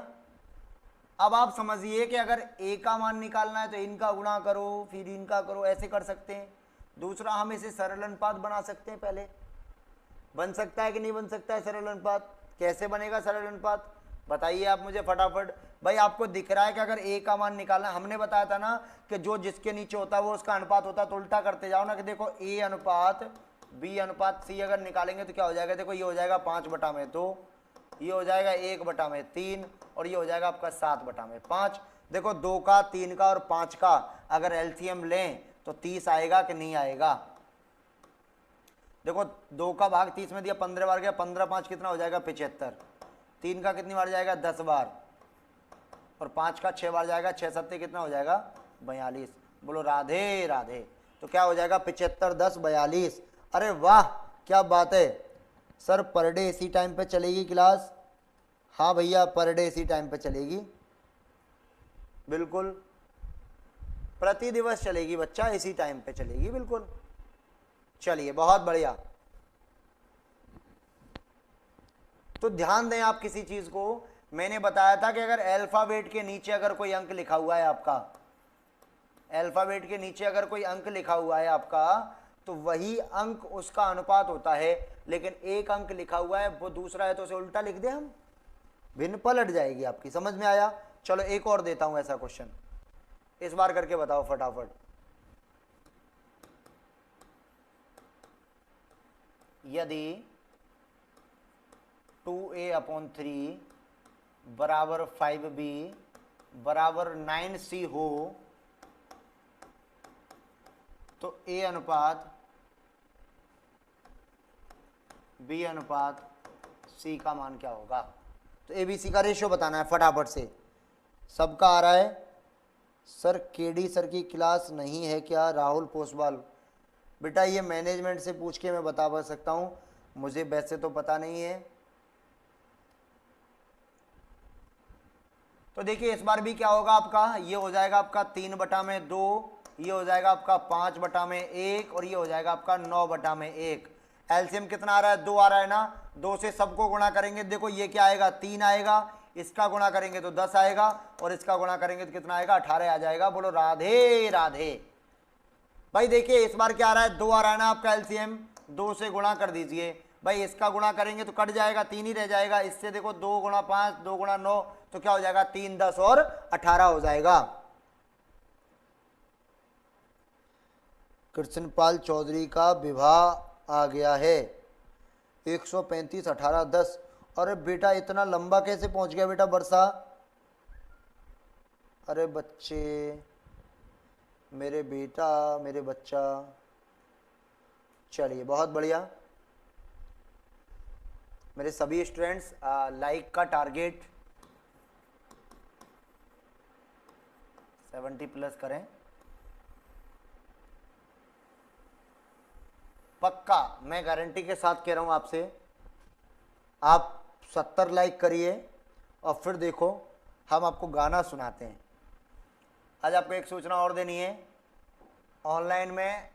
अब आप समझिए कि अगर a का मान निकालना है तो इनका गुणा करो फिर इनका करो, ऐसे कर सकते हैं। दूसरा, हम इसे सरल अनुपात बना सकते हैं। पहले बन सकता है कि नहीं बन सकता है सरल अनुपात? कैसे बनेगा सरल अनुपात बताइए आप मुझे फटाफट। भाई आपको दिख रहा है कि अगर a का मान निकालना, हमने बताया था ना कि जो जिसके नीचे होता है वो उसका अनुपात होता है, तो उल्टा करते जाओ ना कि देखो a अनुपात b अनुपात c अगर निकालेंगे तो क्या हो जाएगा? देखो ये हो जाएगा 5/2, ये हो जाएगा 1/3 और ये हो जाएगा आपका 7/5। देखो 2 का 3 का और 5 का अगर एलसीएम लें तो 30 आएगा कि नहीं आएगा? देखो 2 का भाग 30 में दिया 15 बार गया, 15 5 कितना हो जाएगा? 75। 3 का कितनी बार जाएगा? 10 बार। और 5 का 6 बार जाएगा, 6 7 कितना हो जाएगा? 42। बोलो राधे राधे। तो क्या हो जाएगा? 75 10 42। अरे वाह क्या बात है सर, पर डे इसी टाइम पे चलेगी क्लास? हाँ भैया पर डे इसी टाइम पे चलेगी, बिल्कुल प्रति दिवस चलेगी बच्चा, इसी टाइम पे चलेगी बिल्कुल। चलिए बहुत बढ़िया। तो ध्यान दें आप किसी चीज को, मैंने बताया था कि अगर अल्फाबेट के नीचे अगर कोई अंक लिखा हुआ है आपका, अल्फाबेट के नीचे अगर कोई अंक लिखा हुआ है आपका, तो वही अंक उसका अनुपात होता है। लेकिन एक अंक लिखा हुआ है वो दूसरा है तो उसे उल्टा लिख दे हम, भिन्न पलट जाएगी आपकी। समझ में आया? चलो एक और देता हूं ऐसा क्वेश्चन, इस बार करके बताओ फटाफट। यदि 2a/3 बराबर 5b बराबर 9c हो तो a अनुपात b अनुपात c का मान क्या होगा? तो ए बी सी का रेशियो बताना है फटाफट से। सबका आ रहा है? सर केडी सर की क्लास नहीं है क्या? राहुल पोसवाल। बेटा ये मैनेजमेंट से पूछ के मैं बता सकता हूँ, मुझे वैसे तो पता नहीं है। तो देखिए इस बार भी क्या होगा आपका, ये हो जाएगा आपका 3/2, ये हो जाएगा आपका 5/1 और ये हो जाएगा आपका 9/1। एलसीएम कितना आ रहा है? 2 आ रहा है ना। 2 से सबको गुणा करेंगे, देखो ये क्या आएगा? 3 आएगा। इसका गुणा करेंगे तो 10 आएगा और इसका गुणा करेंगे तो कितना आएगा? 18 आ जाएगा। बोलो राधे राधे। भाई देखिए इस बार क्या आ रहा है? 2 आ रहा है ना आपका एलसीएम, 2 से गुणा कर दीजिए। भाई इसका गुणा करेंगे तो कट जाएगा, 3 ही रह जाएगा। इससे देखो 2 × 5 2 × 9 तो क्या हो जाएगा? 3 10 और 18 हो जाएगा। कृष्णपाल चौधरी का विवाह आ गया है। 135 18 10। अरे बेटा इतना लंबा कैसे पहुंच गया बेटा वर्षा? अरे बच्चे, मेरे बेटा, मेरे बच्चा। चलिए बहुत बढ़िया। मेरे सभी स्टूडेंट्स लाइक का टारगेट 70+ करें पक्का। मैं गारंटी के साथ कह रहा हूं आपसे, आप 70 लाइक करिए और फिर देखो हम आपको गाना सुनाते हैं। आज आपको एक सूचना और देनी है, ऑनलाइन में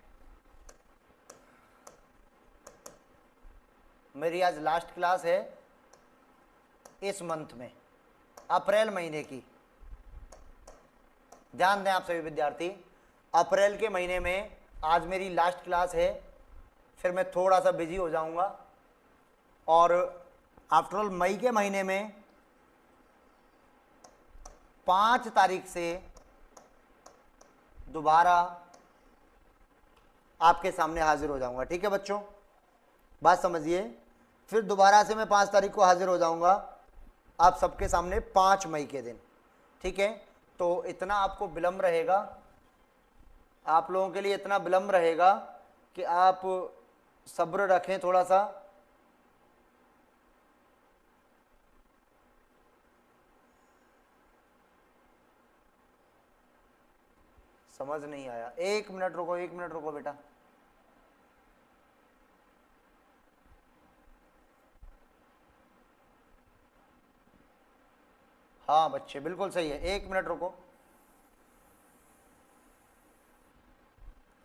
मेरी आज लास्ट क्लास है इस मंथ में, अप्रैल महीने की। ध्यान दें आप सभी विद्यार्थी, अप्रैल के महीने में आज मेरी लास्ट क्लास है, फिर मैं थोड़ा सा बिजी हो जाऊंगा। और आफ्टरऑल मई के महीने में 5 तारीख से दोबारा आपके सामने हाजिर हो जाऊंगा। ठीक है बच्चों, बात समझिए। फिर दोबारा से मैं 5 तारीख को हाजिर हो जाऊंगा आप सबके सामने 5 मई के दिन। ठीक है, तो इतना आपको विलम्ब रहेगा, आप लोगों के लिए इतना विलम्ब रहेगा कि आप सब्र रखें थोड़ा सा। समझ नहीं आया? 1 मिनट रुको, 1 मिनट रुको बेटा। हाँ बच्चे बिल्कुल सही है, 1 मिनट रुको।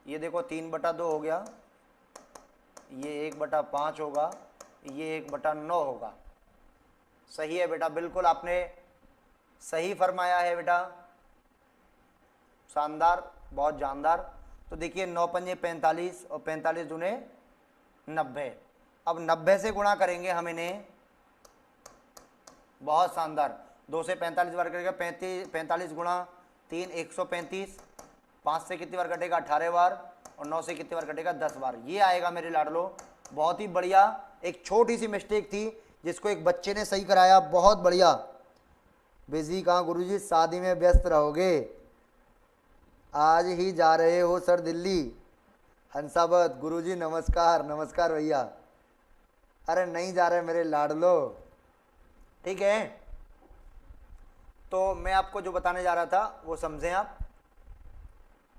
ये देखो 3/2 हो गया, ये 1/5 होगा, ये 1/9 होगा। सही है बेटा, बिल्कुल आपने सही फरमाया है बेटा, शानदार, बहुत जानदार। तो देखिए 9 पंजे 45 और 45 दूने 90। अब 90 से गुणा करेंगे हम इन्हें, बहुत शानदार। 2 से 45 बार करेगा 45 गुणा 3 135। 5 से कितनी बार कटेगा 18 बार, और 9 से कितनी बार कटेगा 10 बार। ये आएगा मेरे लाडलो, बहुत ही बढ़िया। एक छोटी सी मिस्टेक थी जिसको एक बच्चे ने सही कराया, बहुत बढ़िया। बिजी कहाँ गुरुजी, शादी में व्यस्त रहोगे, आज ही जा रहे हो सर दिल्ली। हंसावत गुरुजी नमस्कार, नमस्कार भैया। अरे नहीं जा रहे मेरे लाडलो, ठीक है। तो मैं आपको जो बताने जा रहा था वो समझें आप।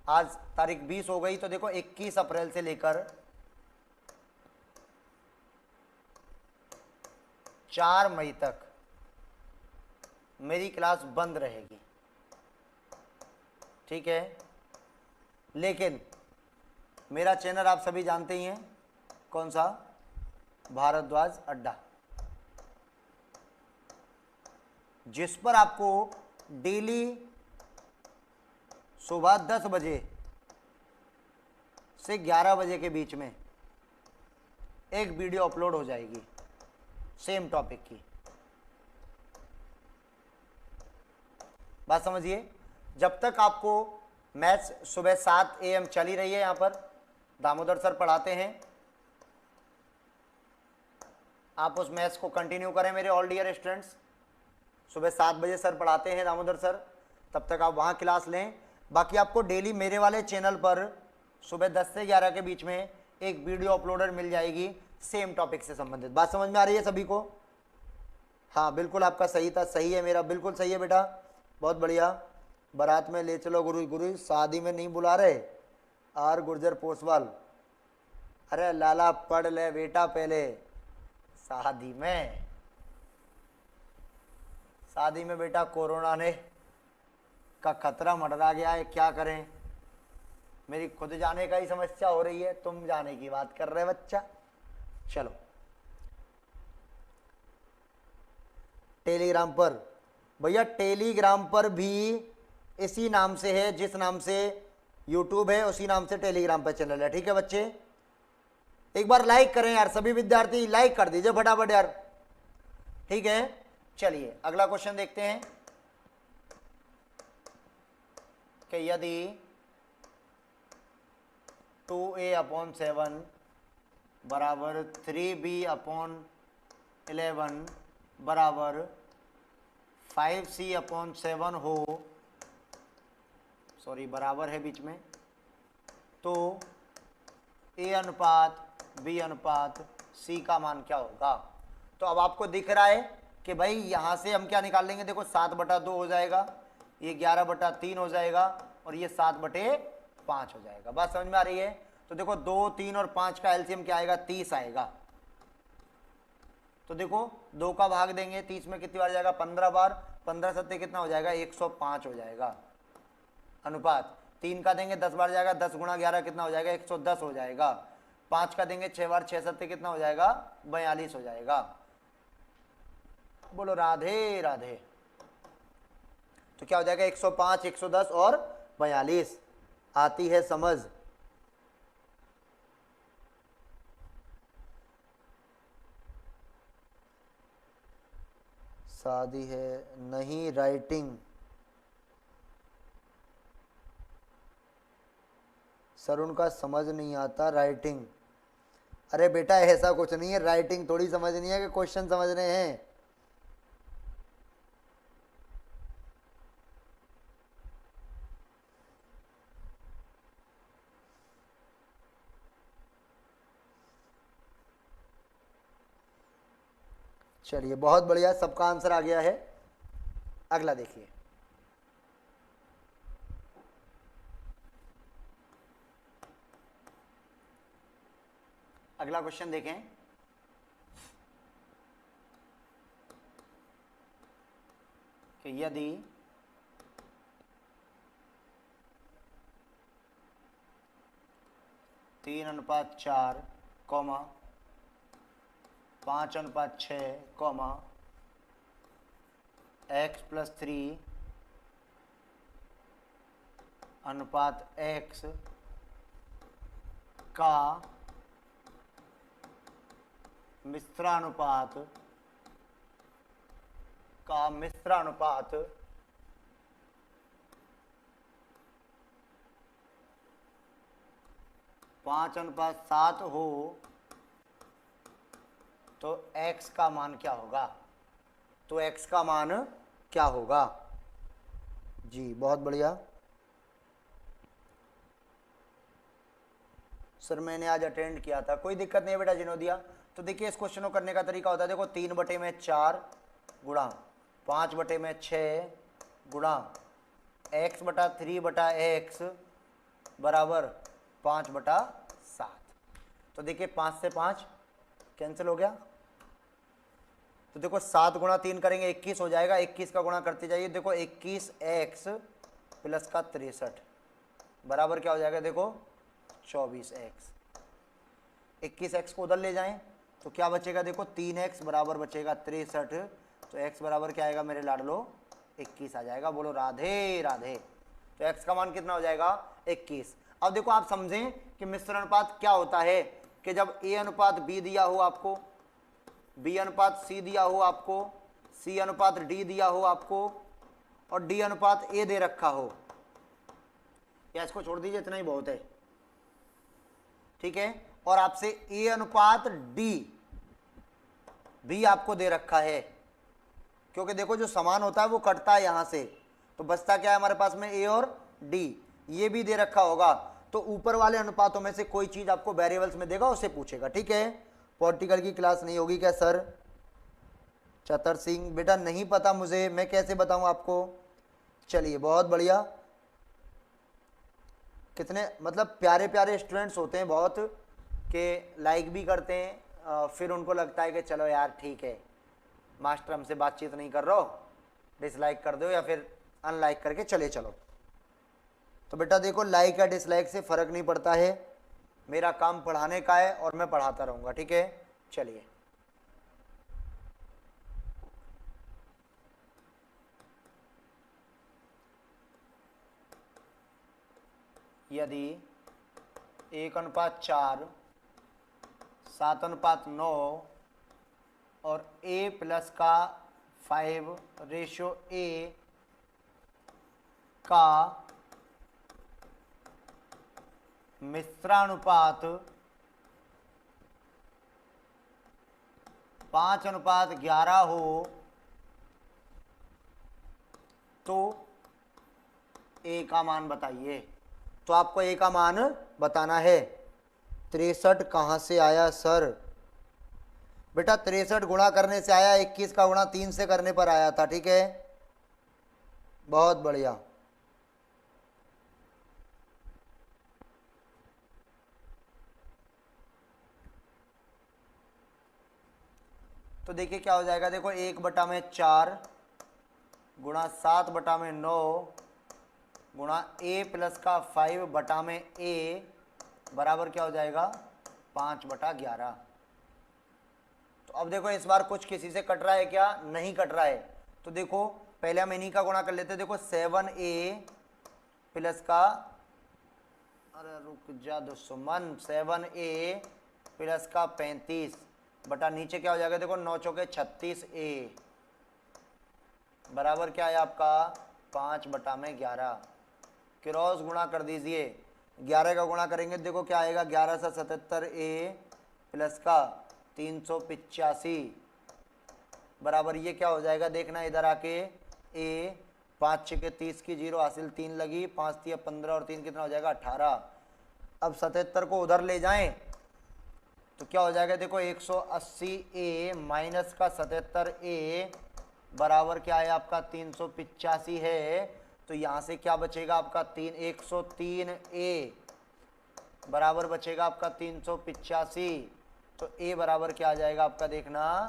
आज तारीख 20 हो गई, तो देखो 21 अप्रैल से लेकर 4 मई तक मेरी क्लास बंद रहेगी, ठीक है। लेकिन मेरा चैनल आप सभी जानते ही हैं, कौन सा, भारद्वाज अड्डा, जिस पर आपको डेली सुबह 10 बजे से 11 बजे के बीच में एक वीडियो अपलोड हो जाएगी सेम टॉपिक की। बात समझिए, जब तक आपको मैथ्स सुबह 7 AM चल ही रही है, यहाँ पर दामोदर सर पढ़ाते हैं, आप उस मैथ्स को कंटिन्यू करें मेरे ऑल डियर स्टूडेंट्स। सुबह 7 बजे सर पढ़ाते हैं दामोदर सर, तब तक आप वहाँ क्लास लें। बाकी आपको डेली मेरे वाले चैनल पर सुबह 10 से 11 के बीच में एक वीडियो अपलोडर मिल जाएगी सेम टॉपिक से संबंधित। बात समझ में आ रही है सभी को? हाँ बिल्कुल, आपका सही था, सही है, मेरा बिल्कुल सही है बेटा, बहुत बढ़िया। बारात में ले चलो गुरु, गुरु शादी में नहीं बुला रहे, आर गुर्जर पोसवाल। अरे लाला पढ़ ले बेटा पहले, शादी में बेटा कोरोना ने का खतरा मंडरा गया है, क्या करें। मेरी खुद जाने का ही समस्या हो रही है, तुम जाने की बात कर रहे बच्चा। चलो टेलीग्राम पर भैया, टेलीग्राम पर भी इसी नाम से है, जिस नाम से यूट्यूब है उसी नाम से टेलीग्राम पर चैनल है, ठीक है बच्चे। एक बार लाइक करें यार, सभी विद्यार्थी लाइक कर दीजिए फटाफट यार, ठीक है। चलिए अगला क्वेश्चन देखते हैं कि यदि 2a/7 बराबर 3b/11 बराबर 5c/7 हो, सॉरी बराबर है बीच में, तो a अनुपात b अनुपात c का मान क्या होगा। तो अब आपको दिख रहा है कि भाई यहाँ से हम क्या निकाल लेंगे, देखो 7/2 हो जाएगा, ये 11/3 हो जाएगा, और ये 7/5 हो जाएगा। बात समझ में आ रही है? तो देखो 2, 3 और 5 का एलसीएम क्या आएगा, 30 आएगा। तो देखो 2 का भाग देंगे 30 में कितनी बार जाएगा, 15 बार, 15 सत्ते कितना हो जाएगा, 105 हो जाएगा। अनुपात 3 का देंगे 10 बार जाएगा, 10 गुणा 11 कितना हो जाएगा, 110 हो जाएगा। 5 का देंगे 6 बार, 6 सत्ते कितना हो जाएगा, 42 हो जाएगा। बोलो राधे राधे। तो क्या हो जाएगा, 105, 110 और 42। आती है समझ? शादी है नहीं, राइटिंग। सर उनका समझ नहीं आता राइटिंग। अरे बेटा ऐसा कुछ नहीं है, राइटिंग थोड़ी समझनी है कि क्वेश्चन समझने हैं। चलिए बहुत बढ़िया, सबका आंसर आ गया है। अगला देखिए, अगला क्वेश्चन देखें। कि यदि तीन अनुपात 4, 5/6, x+3 अनुपात x का मिश्रानुपात 5:7 हो तो x का मान क्या होगा? तो x का मान क्या होगा? जी बहुत बढ़िया सर, मैंने आज अटेंड किया था, कोई दिक्कत नहीं है बेटा जिनोदिया। तो देखिए इस क्वेश्चन को करने का तरीका होता है, देखो 3/4 गुणा 5/6 गुणा x/3/x बराबर 5/7। तो देखिए 5 से 5 कैंसिल हो गया, तो देखो 7 गुणा 3 करेंगे 21 हो जाएगा, 21 का गुणा करते जाइए, देखो 21x प्लस का 63 बराबर क्या हो जाएगा, देखो 24x। 21x को उधर ले जाएं तो क्या बचेगा, देखो 3x बराबर बचेगा 63, तो x बराबर क्या आएगा मेरे लाडलो, 21 आ जाएगा। बोलो राधे राधे। तो x का मान कितना हो जाएगा, 21। अब देखो आप समझें कि मिश्रण अनुपात क्या होता है, कि जब a अनुपात b दिया हो आपको, b अनुपात c दिया हो आपको, c अनुपात d दिया हो आपको, और d अनुपात a दे रखा हो, या इसको छोड़ दीजिए, इतना ही बहुत है, ठीक है। और आपसे a अनुपात d भी आपको दे रखा है, क्योंकि देखो जो समान होता है वो कटता है यहां से, तो बचता क्या है हमारे पास में, a और d, ये भी दे रखा होगा। तो ऊपर वाले अनुपातों में से कोई चीज आपको वेरिएबल्स में देगा, उससे पूछेगा, ठीक है। पॉलिटिकल की क्लास नहीं होगी क्या सर? चतर सिंह बेटा नहीं पता मुझे, मैं कैसे बताऊं आपको। चलिए बहुत बढ़िया, कितने मतलब प्यारे प्यारे स्टूडेंट्स होते हैं बहुत, के लाइक भी करते हैं, फिर उनको लगता है कि चलो यार ठीक है, मास्टर हमसे बातचीत नहीं कर रहा हो, डिसलाइक कर दो या फिर अनलाइक करके चले चलो। तो बेटा देखो लाइक या डिसलाइक से फ़र्क नहीं पड़ता है, मेरा काम पढ़ाने का है और मैं पढ़ाता रहूँगा, ठीक है। चलिए यदि 1:4 7:9 और a प्लस का 5:a का मिश्रानुपात 5:11 हो तो a का मान बताइए। तो आपको a का मान बताना है। 63 कहाँ से आया सर? बेटा 63 गुणा करने से आया, 21 का गुणा 3 से करने पर आया था, ठीक है। बहुत बढ़िया। तो देखिए क्या हो जाएगा, देखो 1/4 गुणा 7/9 गुणा a प्लस का 5/a बराबर क्या हो जाएगा, 5/11। तो अब देखो इस बार कुछ किसी से कट रहा है क्या? नहीं कट रहा है। तो देखो पहले हम इन्हीं का गुणा कर लेते हैं, देखो 7a प्लस का, अरे रुक जा दुश्मन, 7a प्लस का 35 बटा नीचे क्या हो जाएगा, देखो 9 चौके 36a बराबर क्या है आपका, 5/11। क्रॉस गुणा कर दीजिए, 11 का गुणा करेंगे देखो क्या आएगा, 11 से 77a प्लस का 385 बराबर ये क्या हो जाएगा, देखना इधर आके, a 5 6 के 30 की 0 हासिल 3 लगी, 5 3 15 और 3 कितना हो जाएगा, 18। अब 77 को उधर ले जाएं तो क्या हो जाएगा, देखो 180a माइनस का 77a बराबर क्या है आपका, 385 है। तो यहाँ से क्या बचेगा आपका, 103a बराबर बचेगा आपका 385। तो a बराबर क्या आ जाएगा आपका, देखना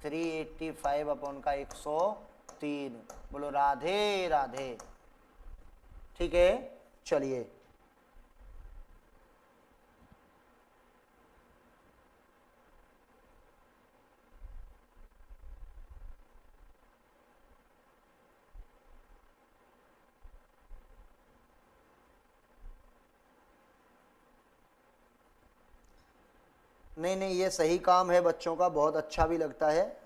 385/103। बोलो राधे राधे, ठीक है। चलिए नहीं नहीं, ये सही काम है बच्चों का, बहुत अच्छा भी लगता है।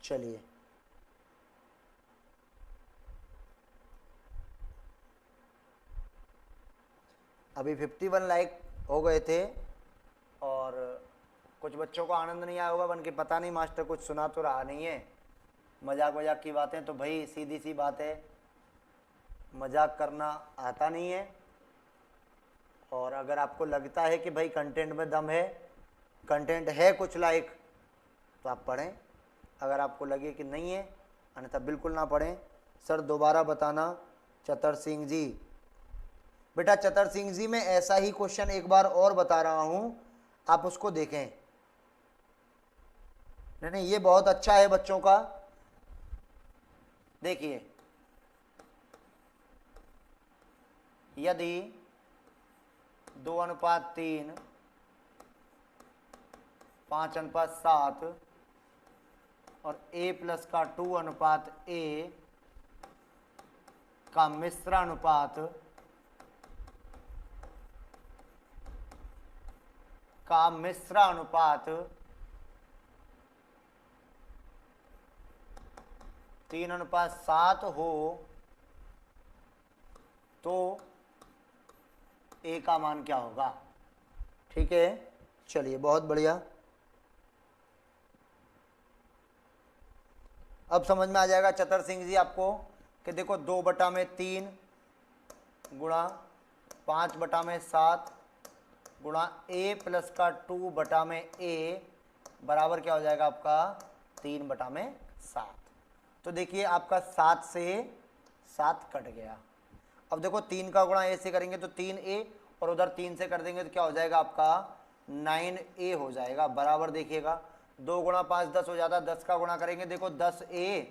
चलिए अभी 51 लाइक हो गए थे और कुछ बच्चों को आनंद नहीं आया होगा, बन के पता नहीं मास्टर कुछ सुना तो रहा नहीं है, मजाक वजाक की बातें, तो भाई सीधी सी बात है, मजाक करना आता नहीं है। और अगर आपको लगता है कि भाई कंटेंट में दम है, कंटेंट है कुछ लायक, तो आप पढ़ें। अगर आपको लगे कि नहीं है, अन्यथा बिल्कुल ना पढ़ें। सर दोबारा बताना। चतर सिंह जी, बेटा चतर सिंह जी मैं ऐसा ही क्वेश्चन एक बार और बता रहा हूं, आप उसको देखें। नहीं नहीं, ये बहुत अच्छा है बच्चों का। देखिए, यदि 2:3, 5:7 और a+ का 2:a का मिश्रानुपात का मिश्रानुपात 3:7 हो तो a का मान क्या होगा? ठीक है, चलिए बहुत बढ़िया। अब समझ में आ जाएगा चतर सिंह जी आपको कि देखो 2/3 गुणा 5/7 गुणा a+ का 2/a बराबर क्या हो जाएगा आपका 3/7। तो देखिए आपका 7 से 7 कट गया। अब देखो 3 का गुणा a से करेंगे तो 3a और उधर 3 से कर देंगे तो क्या हो जाएगा आपका 9a हो जाएगा। बराबर देखिएगा 2 गुणा 5 10 हो जाता है, 10 का गुणा करेंगे देखो 10a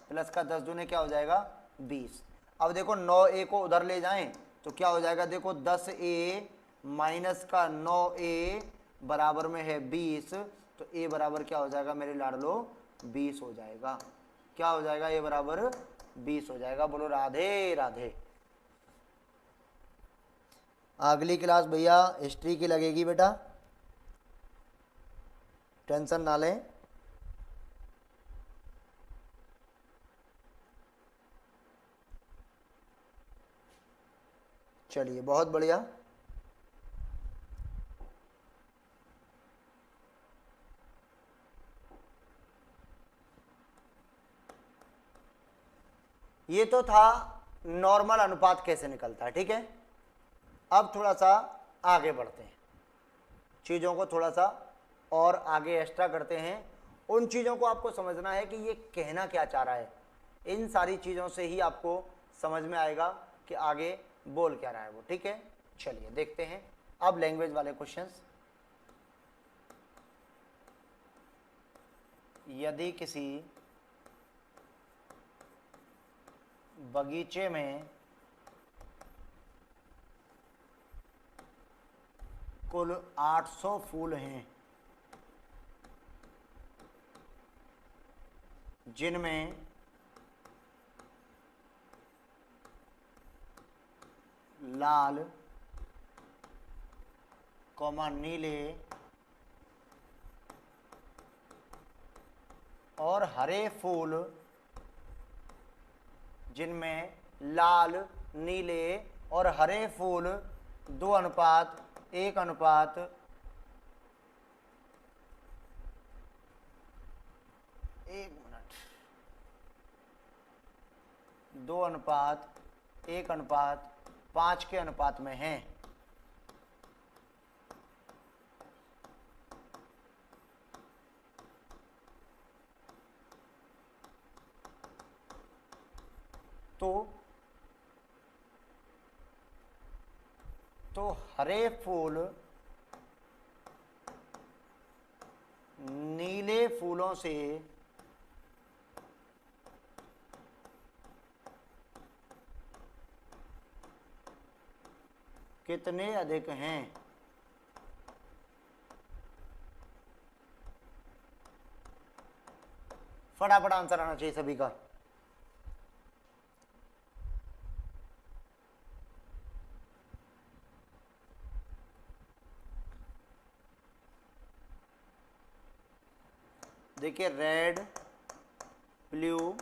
प्लस का 10 दूने क्या हो जाएगा 20। अब देखो 9a को उधर ले जाएं तो क्या हो जाएगा, देखो 10a माइनस का 9a बराबर में है 20, तो a बराबर क्या हो जाएगा मेरे लाडलो 20 हो जाएगा। क्या हो जाएगा, a बराबर 20 हो जाएगा। बोलो राधे राधे। अगली क्लास भैया हिस्ट्री की लगेगी बेटा, टेंशन ना लें। चलिए बहुत बढ़िया। ये तो था नॉर्मल अनुपात कैसे निकलता है, ठीक है। अब थोड़ा सा आगे बढ़ते हैं, चीज़ों को थोड़ा सा और आगे एक्स्ट्रा करते हैं। उन चीज़ों को आपको समझना है कि ये कहना क्या चाह रहा है। इन सारी चीज़ों से ही आपको समझ में आएगा कि आगे बोल क्या रहा है वो, ठीक है। चलिए देखते हैं अब लैंग्वेज वाले क्वेश्चंस। यदि किसी बगीचे में कुल 800 फूल हैं, जिनमें लाल कौमा नीले और हरे फूल, जिनमें लाल नीले और हरे फूल 2:1:1 2:1:5 के अनुपात में हैं। तो हरे फूल नीले फूलों से कितने अधिक हैं? फटाफट आंसर आना चाहिए सभी का। देखिए रेड, ब्लू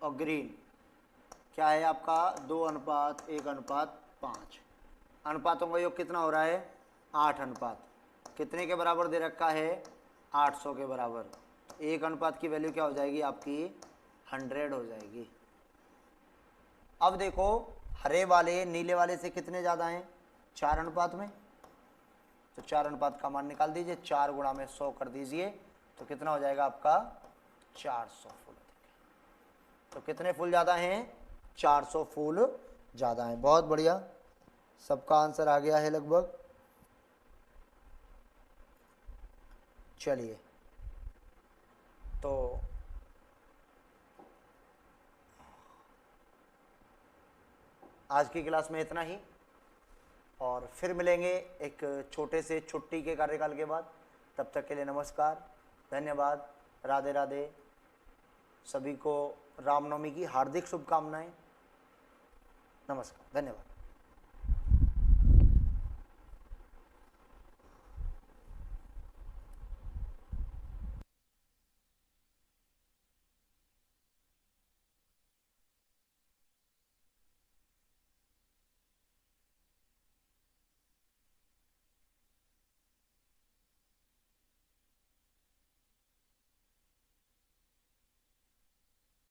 और ग्रीन क्या है आपका 2:1:5। अनुपातों का योग कितना हो रहा है 8 अनुपात। कितने के बराबर दे रखा है 800 के बराबर। एक अनुपात की वैल्यू क्या हो जाएगी आपकी 100 हो जाएगी। अब देखो हरे वाले नीले वाले से कितने ज़्यादा हैं 4 अनुपात में, तो 4 अनुपात का मान निकाल दीजिए। 4 गुणा में 100 कर दीजिए तो कितना हो जाएगा आपका 400 फूल। तो कितने फूल ज़्यादा हैं 400 फूल ज़्यादा हैं। बहुत बढ़िया, सबका आंसर आ गया है लगभग। चलिए तो आज की क्लास में इतना ही, और फिर मिलेंगे एक छोटे से छुट्टी के कार्यकाल के बाद। तब तक के लिए नमस्कार, धन्यवाद, राधे राधे। सभी को रामनवमी की हार्दिक शुभकामनाएं। नमस्कार, धन्यवाद।